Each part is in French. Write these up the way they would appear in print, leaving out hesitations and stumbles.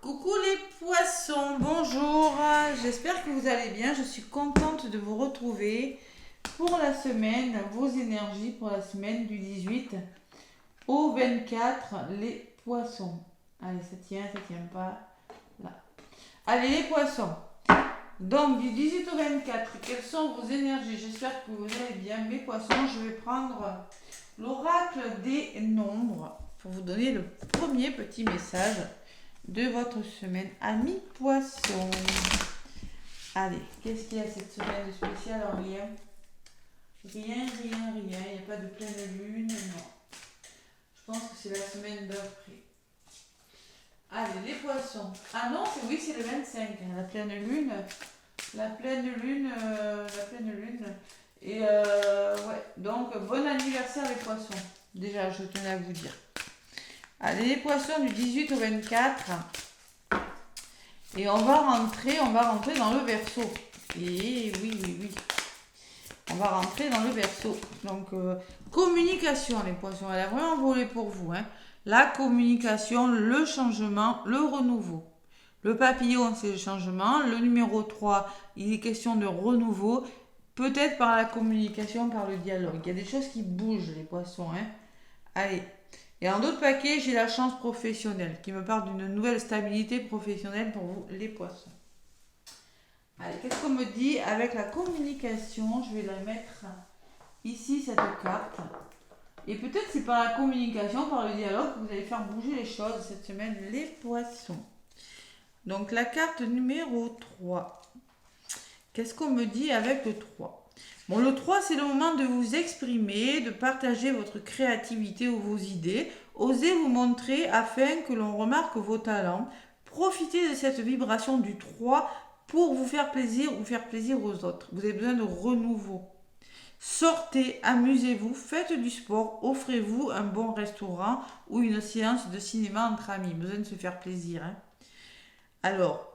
Coucou les poissons, bonjour, j'espère que vous allez bien, je suis contente de vous retrouver pour la semaine, vos énergies pour la semaine du 18 au 24, les poissons. Allez, ça tient pas, là. Allez les poissons, donc du 18 au 24, quelles sont vos énergies? J'espère que vous allez bien mes poissons. Je vais prendre l'oracle des nombres pour vous donner le premier petit message de votre semaine, amis poissons. Allez, qu'est-ce qu'il y a cette semaine de spécial? Rien. Rien. Il n'y a pas de pleine lune, non. Je pense que c'est la semaine d'après. Allez, les poissons. Ah non, oui, c'est le 25, la pleine lune. La pleine lune. Et ouais, donc bon anniversaire les poissons. Déjà, je tenais à vous dire. Allez, les poissons du 18 au 24. Et on va rentrer dans le Verseau. Et oui. On va rentrer dans le Verseau. Donc, communication, les poissons. Elle a vraiment volé pour vous. La communication, le changement, le renouveau. Le papillon, c'est le changement. Le numéro 3, il est question de renouveau. Peut-être par la communication, par le dialogue. Il y a des choses qui bougent, les poissons. Allez. Et en d'autres paquets, j'ai la chance professionnelle qui me parle d'une nouvelle stabilité professionnelle pour vous, les poissons. Allez, qu'est-ce qu'on me dit avec la communication? Je vais la mettre ici, cette carte. Et peut-être c'est par la communication, par le dialogue, que vous allez faire bouger les choses cette semaine, les poissons. Donc la carte numéro 3. Qu'est-ce qu'on me dit avec le 3? Bon, le 3, c'est le moment de vous exprimer, de partager votre créativité ou vos idées. Osez vous montrer afin que l'on remarque vos talents. Profitez de cette vibration du 3 pour vous faire plaisir ou faire plaisir aux autres. Vous avez besoin de renouveau. Sortez, amusez-vous, faites du sport, offrez-vous un bon restaurant ou une séance de cinéma entre amis. Besoin de se faire plaisir. Alors,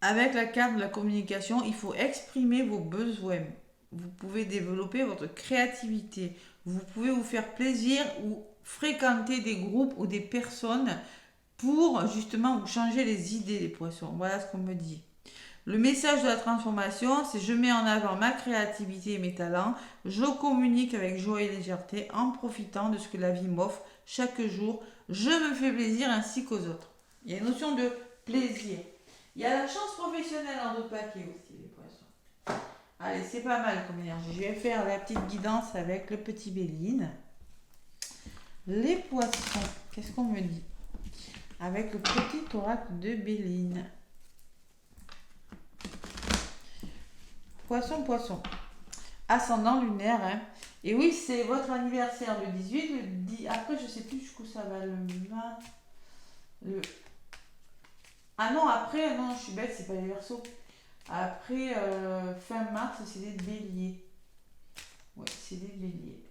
avec la carte de la communication, il faut exprimer vos besoins. Vous pouvez développer votre créativité. Vous pouvez vous faire plaisir ou fréquenter des groupes ou des personnes pour justement vous changer les idées, les poissons. Voilà ce qu'on me dit. Le message de la transformation, c'est je mets en avant ma créativité et mes talents. Je communique avec joie et légèreté en profitant de ce que la vie m'offre chaque jour. Je me fais plaisir ainsi qu'aux autres. Il y a une notion de plaisir. Il y a la chance professionnelle en d'autres paquets aussi, les poissons. Allez, c'est pas mal comme énergie. Je vais faire la petite guidance avec le petit Béline. Les poissons, qu'est-ce qu'on me dit? Avec le petit oracle de Béline. Poisson. Ascendant lunaire. Et oui, c'est votre anniversaire le 18. Le 10. Après, je sais plus jusqu'où ça va. Le 20. Ah non, après, non, je suis bête, c'est pas les Verseaux. Après, fin mars, c'est des béliers. Ouais, c'est des béliers.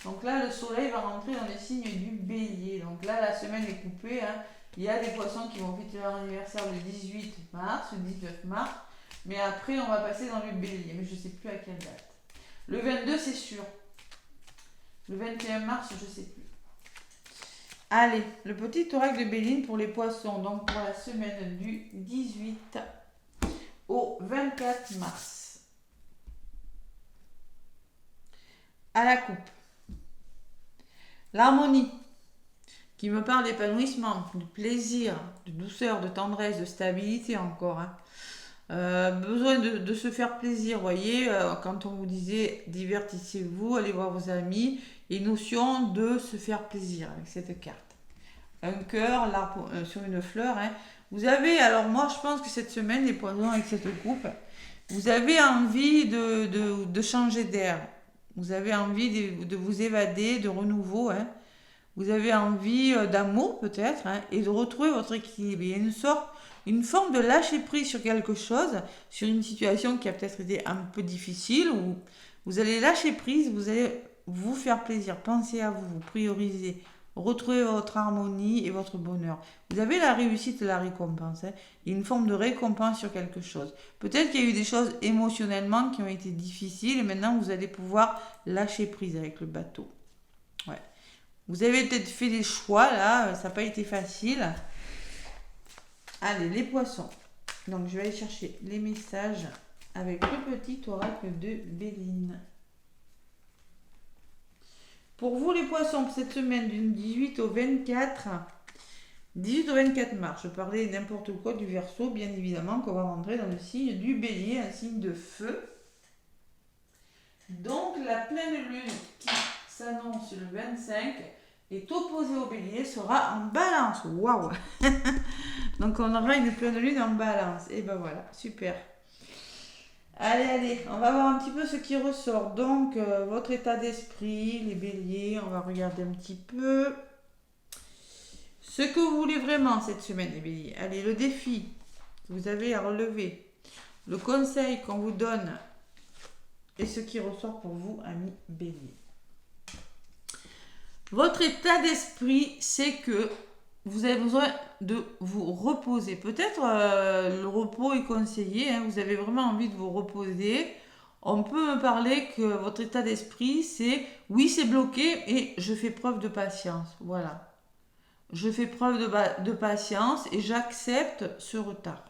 Donc là, le soleil va rentrer dans les signes du bélier. Donc là, la semaine est coupée. Il y a des poissons qui vont fêter leur anniversaire le 18 mars, le 19 mars. Mais après, on va passer dans le bélier. Mais je ne sais plus à quelle date. Le 22, c'est sûr. Le 21 mars, je ne sais plus. Allez, le petit oracle de Béline pour les poissons, donc pour la semaine du 18 au 24 mars. À la coupe. L'harmonie, qui me parle d'épanouissement, de plaisir, de douceur, de tendresse, de stabilité encore. Besoin de se faire plaisir, voyez, quand on vous disait divertissez-vous, allez voir vos amis, et notion de se faire plaisir avec cette carte. Un cœur, sur une fleur. Vous avez, alors moi je pense que cette semaine, les poissons avec cette coupe, vous avez envie de changer d'air. Vous avez envie de vous évader, de renouveau. Vous avez envie d'amour peut-être, et de retrouver votre équilibre. Il y a une forme de lâcher prise sur quelque chose, sur une situation qui a peut-être été un peu difficile, où vous allez lâcher prise, vous allez vous faire plaisir, pensez à vous, vous priorisez, retrouvez votre harmonie et votre bonheur. Vous avez la réussite et la récompense. Il y a une forme de récompense sur quelque chose. Peut-être qu'il y a eu des choses émotionnellement qui ont été difficiles et maintenant vous allez pouvoir lâcher prise avec le bateau. Ouais. Vous avez peut-être fait des choix là, ça n'a pas été facile. Allez, les poissons. Donc, je vais aller chercher les messages avec le petit oracle de Béline. Pour vous, les poissons, pour cette semaine du 18 au 24 mars, je parlais n'importe quoi du Verseau, bien évidemment, qu'on va rentrer dans le signe du Bélier, un signe de feu. Donc, la pleine lune qui s'annonce le 25 est opposée au Bélier, sera en Balance. Waouh! Donc, on aura une pleine lune en Balance. Et ben voilà, super. Allez, on va voir un petit peu ce qui ressort. Donc, votre état d'esprit, les béliers, on va regarder un petit peu. Ce que vous voulez vraiment cette semaine, les béliers. Allez, le défi que vous avez à relever. Le conseil qu'on vous donne et ce qui ressort pour vous, amis béliers. Votre état d'esprit, c'est que vous avez besoin de vous reposer. Peut-être le repos est conseillé, hein, vous avez vraiment envie de vous reposer. On peut me parler que votre état d'esprit, c'est oui, c'est bloqué et je fais preuve de patience. Voilà. Je fais preuve de patience et j'accepte ce retard.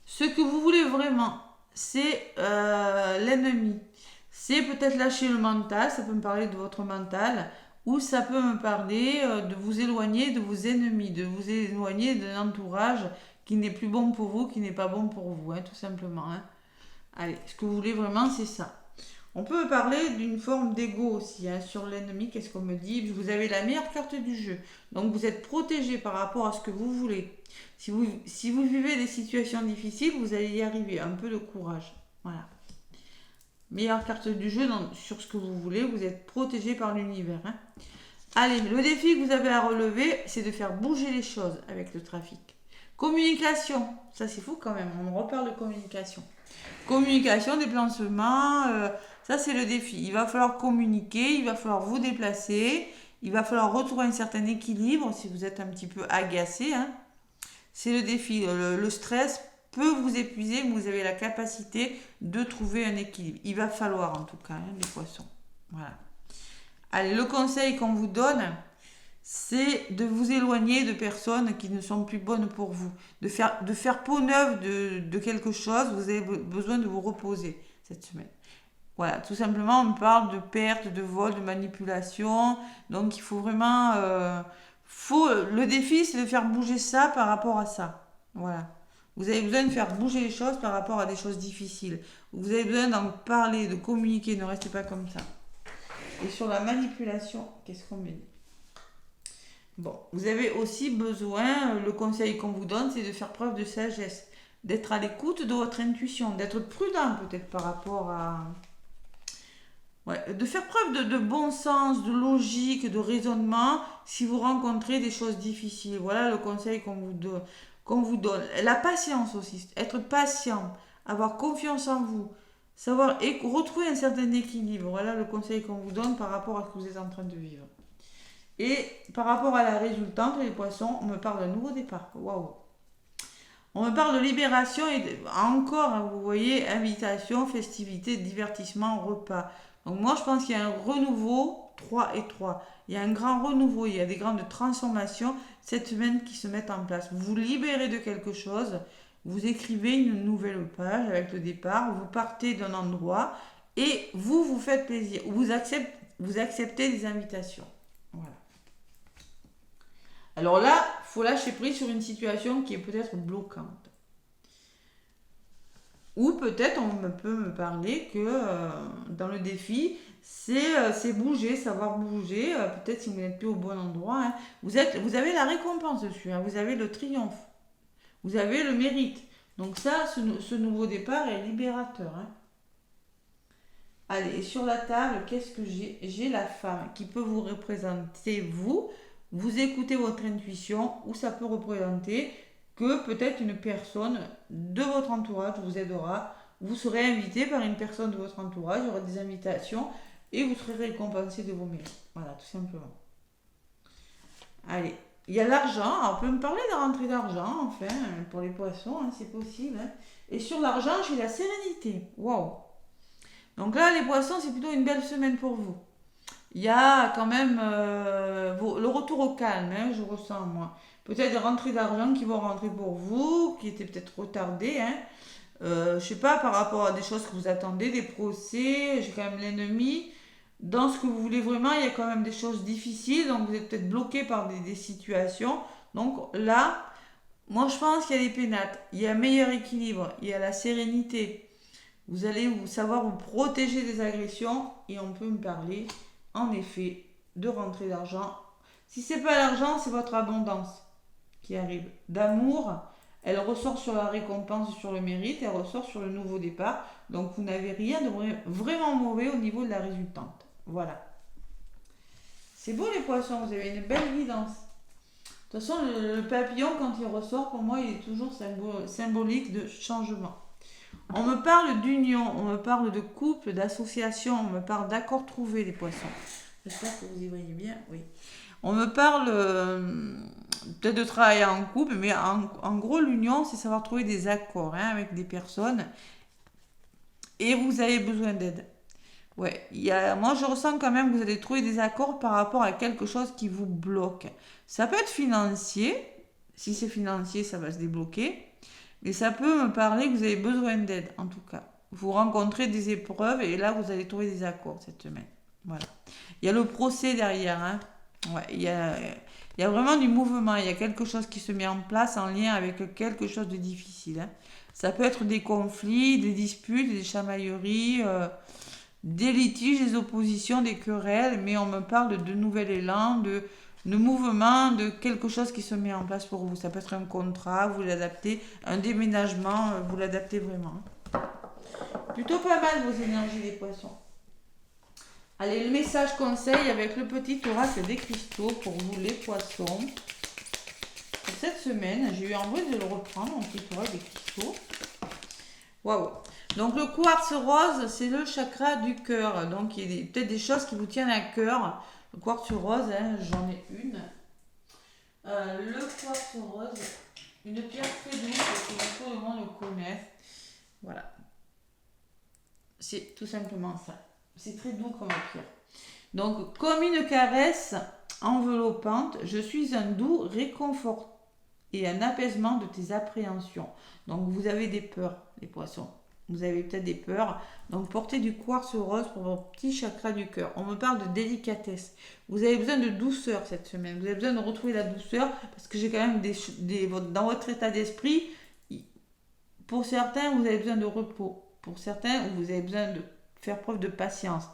Ce que vous voulez vraiment, c'est l'ennemi. C'est peut-être lâcher le mental, ça peut me parler de votre mental. Ou ça peut me parler de vous éloigner de vos ennemis, de vous éloigner d'un entourage qui n'est plus bon pour vous, qui n'est pas bon pour vous, hein, tout simplement. Hein. Allez, ce que vous voulez vraiment, c'est ça. On peut me parler d'une forme d'ego aussi, hein, sur l'ennemi, qu'est-ce qu'on me dit? Vous avez la meilleure carte du jeu, donc vous êtes protégé par rapport à ce que vous voulez. Si vous vivez des situations difficiles, vous allez y arriver, un peu de courage. Voilà. Meilleure carte du jeu sur ce que vous voulez, vous êtes protégé par l'univers. Hein. Allez, le défi que vous avez à relever, c'est de faire bouger les choses avec le trafic. Communication, ça c'est fou quand même, on reparle de communication. Communication, déplacement, ça c'est le défi. Il va falloir communiquer, il va falloir vous déplacer, il va falloir retrouver un certain équilibre si vous êtes un petit peu agacé. Hein. C'est le défi, le stress peut vous épuiser, mais vous avez la capacité de trouver un équilibre. Il va falloir en tout cas, hein, les poissons. Voilà. Allez, le conseil qu'on vous donne, c'est de vous éloigner de personnes qui ne sont plus bonnes pour vous. De faire peau neuve de quelque chose, vous avez besoin de vous reposer cette semaine. Voilà, tout simplement, on parle de perte, de vol, de manipulation. Donc, il faut vraiment... le défi, c'est de faire bouger ça par rapport à ça. Voilà. Vous avez besoin de faire bouger les choses par rapport à des choses difficiles. Vous avez besoin d'en parler, de communiquer, ne restez pas comme ça. Et sur la manipulation, qu'est-ce qu'on me dit? Bon, vous avez aussi besoin, le conseil qu'on vous donne, c'est de faire preuve de sagesse, d'être à l'écoute de votre intuition, d'être prudent peut-être par rapport à... Ouais, de faire preuve de bon sens, de logique, de raisonnement si vous rencontrez des choses difficiles. Voilà le conseil qu'on vous donne. La patience aussi, être patient, avoir confiance en vous, savoir retrouver un certain équilibre. Voilà le conseil qu'on vous donne par rapport à ce que vous êtes en train de vivre. Et par rapport à la résultante, les poissons, on me parle d'un nouveau départ. Waouh! On me parle de libération et encore, vous voyez, invitation, festivité, divertissement, repas. Donc moi, je pense qu'il y a un renouveau, 3 et 3. Il y a un grand renouveau, il y a des grandes transformations cette semaine qui se mettent en place. Vous vous libérez de quelque chose, vous écrivez une nouvelle page avec le départ, vous partez d'un endroit et vous faites plaisir. Vous acceptez des invitations. Voilà. Alors là, il faut lâcher prise sur une situation qui est peut-être bloquante. Ou peut-être on peut me parler que dans le défi, c'est bouger, savoir bouger. Peut-être si vous n'êtes plus au bon endroit. Hein. Vous avez la récompense dessus, hein. Vous avez le triomphe. Vous avez le mérite. Donc ça, ce nouveau départ est libérateur. Hein. Allez, et sur la table, qu'est-ce que j'ai? J'ai la femme qui peut vous représenter vous. Vous écoutez votre intuition ou ça peut représenter que peut-être une personne de votre entourage vous aidera. Vous serez invité par une personne de votre entourage, il y aura des invitations et vous serez récompensé de vos mérites. Voilà, tout simplement. Allez, il y a l'argent. Alors, on peut me parler de rentrée d'argent, enfin, pour les poissons, hein, c'est possible. Hein. Et sur l'argent, j'ai la sérénité. Waouh! Donc là, les poissons, c'est plutôt une belle semaine pour vous. il y a quand même le retour au calme, hein, je ressens moi. Peut-être des rentrées d'argent qui vont rentrer pour vous, qui étaient peut-être retardées, hein. Je sais pas, par rapport à des choses que vous attendez, des procès, j'ai quand même l'ennemi. Dans ce que vous voulez vraiment, il y a quand même des choses difficiles, donc vous êtes peut-être bloqué par des situations. Donc là, moi je pense qu'il y a des pénates, il y a un meilleur équilibre, il y a la sérénité. Vous allez savoir vous protéger des agressions et on peut me parler, en effet, de rentrée d'argent. Si c'est pas l'argent, c'est votre abondance qui arrive. D'amour, elle ressort sur la récompense et sur le mérite, elle ressort sur le nouveau départ. Donc vous n'avez rien de vraiment mauvais au niveau de la résultante. Voilà. C'est beau les poissons, vous avez une belle guidance. De toute façon, le papillon, quand il ressort, pour moi, il est toujours symbolique de changement. On me parle d'union, on me parle de couple, d'association, on me parle d'accords trouvés, les poissons. J'espère que vous y voyez bien, oui. On me parle peut-être de travailler en couple, mais en gros, l'union, c'est savoir trouver des accords avec des personnes. Et vous avez besoin d'aide. Ouais, moi je ressens quand même que vous allez trouver des accords par rapport à quelque chose qui vous bloque. Ça peut être financier. Si c'est financier, ça va se débloquer. Mais ça peut me parler que vous avez besoin d'aide, en tout cas. Vous rencontrez des épreuves et là, vous allez trouver des accords cette semaine. Voilà. Il y a le procès derrière. Hein. Ouais, il y a vraiment du mouvement. Il y a quelque chose qui se met en place en lien avec quelque chose de difficile. Hein. Ça peut être des conflits, des disputes, des chamailleries, des litiges, des oppositions, des querelles. Mais on me parle de nouvel élan, de mouvement, de quelque chose qui se met en place pour vous. Ça peut être un contrat, vous l'adaptez, un déménagement, vous l'adaptez vraiment. Plutôt pas mal vos énergies les poissons. Allez, le message conseil avec le petit oracle des cristaux pour vous les poissons. Pour cette semaine, j'ai eu envie de le reprendre, mon petit oracle des cristaux. Waouh! Donc le quartz rose, c'est le chakra du cœur. Donc il y a peut-être des choses qui vous tiennent à cœur. Le quartz rose, j'en ai une. Le quartz rose, une pierre très douce que tout le monde le connaît. Voilà. C'est tout simplement ça. C'est très doux comme pierre. Donc, comme une caresse enveloppante, je suis un doux réconfort et un apaisement de tes appréhensions. Donc, vous avez des peurs, les poissons. Vous avez peut-être des peurs. Donc, portez du quartz rose pour vos petits chakras du cœur. On me parle de délicatesse. Vous avez besoin de douceur cette semaine. Vous avez besoin de retrouver la douceur parce que j'ai quand même dans votre état d'esprit, pour certains, vous avez besoin de repos. Pour certains, vous avez besoin de faire preuve de patience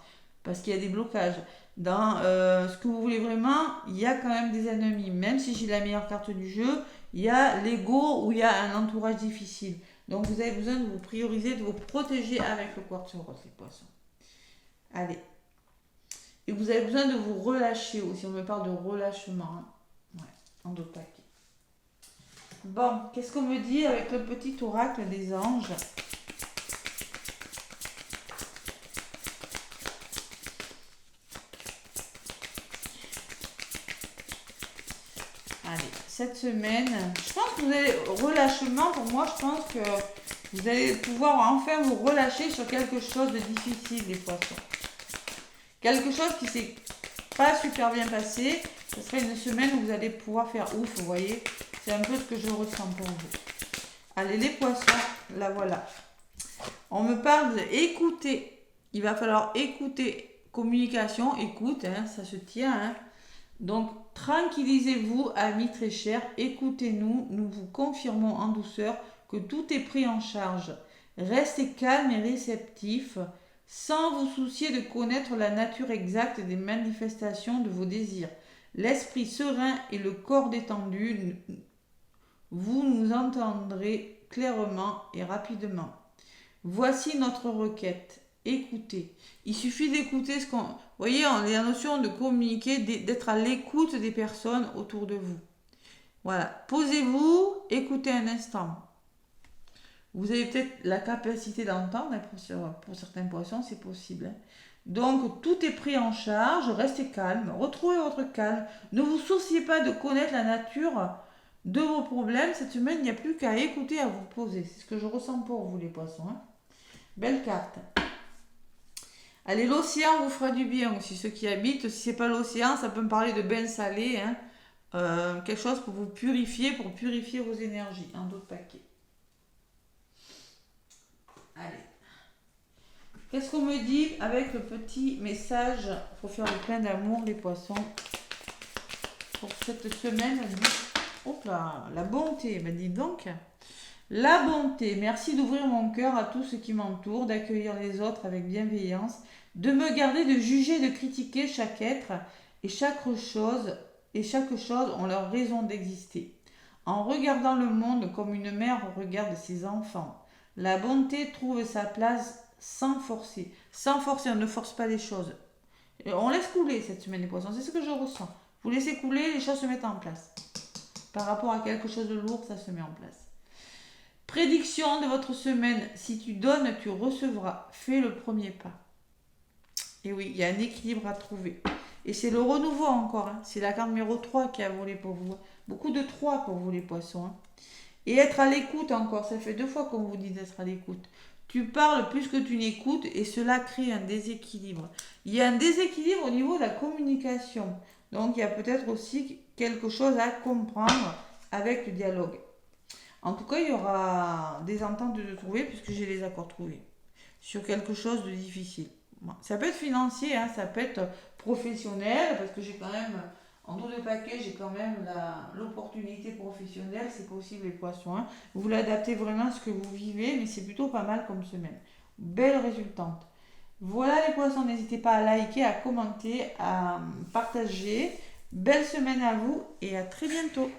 parce qu'il y a des blocages. Dans ce que vous voulez vraiment, il y a quand même des ennemis. Même si j'ai la meilleure carte du jeu, il y a l'ego ou il y a un entourage difficile. Donc vous avez besoin de vous prioriser, de vous protéger avec le quartz rose, les poissons. Allez. Et vous avez besoin de vous relâcher aussi. On me parle de relâchement. Hein. Ouais, en d'autres paquets. Bon, qu'est-ce qu'on me dit avec le petit oracle des anges? Allez, cette semaine, je pense que vous allez, relâchement, pour moi, je pense que vous allez pouvoir enfin vous relâcher sur quelque chose de difficile, les poissons. Quelque chose qui s'est pas super bien passé, ce serait une semaine où vous allez pouvoir faire ouf, vous voyez. C'est un peu ce que je ressens pour vous. Allez, les poissons, là voilà. On me parle d'écouter. Il va falloir écouter. Communication, écoute, ça se tient. Donc, tranquillisez-vous, amis très chers. Écoutez-nous. Nous vous confirmons en douceur que tout est pris en charge. Restez calme et réceptif, sans vous soucier de connaître la nature exacte des manifestations de vos désirs. L'esprit serein et le corps détendu, vous nous entendrez clairement et rapidement. Voici notre requête. Écoutez. Il suffit d'écouter ce qu'on... Vous voyez, on a la notion de communiquer, d'être à l'écoute des personnes autour de vous. Voilà. Posez-vous, écoutez un instant. Vous avez peut-être la capacité d'entendre, pour certains poissons, c'est possible. Donc, tout est pris en charge, restez calme, retrouvez votre calme. Ne vous souciez pas de connaître la nature de vos problèmes. Cette semaine, il n'y a plus qu'à écouter, à vous poser. C'est ce que je ressens pour vous, les poissons. Belle carte. Allez, l'océan vous fera du bien aussi, ceux qui habitent. Si c'est pas l'océan, ça peut me parler de bain salé, hein. Quelque chose pour vous purifier, pour purifier vos énergies. Un autre paquet. Allez. Qu'est-ce qu'on me dit avec le petit message pour faire le plein d'amour, les poissons, pour cette semaine? Hop là, la bonté, ben dis donc. La bonté, merci d'ouvrir mon cœur à tout ce qui m'entoure, d'accueillir les autres avec bienveillance, de me garder de juger, de critiquer chaque être et chaque chose ont leur raison d'exister. En regardant le monde comme une mère regarde ses enfants, la bonté trouve sa place sans forcer. Sans forcer, on ne force pas les choses. On laisse couler cette semaine les poissons, c'est ce que je ressens. Vous laissez couler, les choses se mettent en place. Par rapport à quelque chose de lourd, ça se met en place. Prédiction de votre semaine, si tu donnes, tu recevras. Fais le premier pas. Et oui, il y a un équilibre à trouver. Et c'est le renouveau encore. Hein. C'est la carte numéro 3 qui a volé pour vous. Beaucoup de 3 pour vous les poissons. Hein. Et être à l'écoute encore. Ça fait 2 fois qu'on vous dit d'être à l'écoute. Tu parles plus que tu n'écoutes et cela crée un déséquilibre. Il y a un déséquilibre au niveau de la communication. Donc il y a peut-être aussi quelque chose à comprendre avec le dialogue. En tout cas, il y aura des ententes de trouver puisque j'ai les accords trouvés sur quelque chose de difficile. Bon, ça peut être financier, hein, ça peut être professionnel parce que j'ai quand même, en dos de paquet, j'ai quand même l'opportunité professionnelle, c'est possible les poissons. Hein. Vous l'adaptez vraiment à ce que vous vivez, mais c'est plutôt pas mal comme semaine. Belle résultante. Voilà les poissons, n'hésitez pas à liker, à commenter, à partager. Belle semaine à vous et à très bientôt.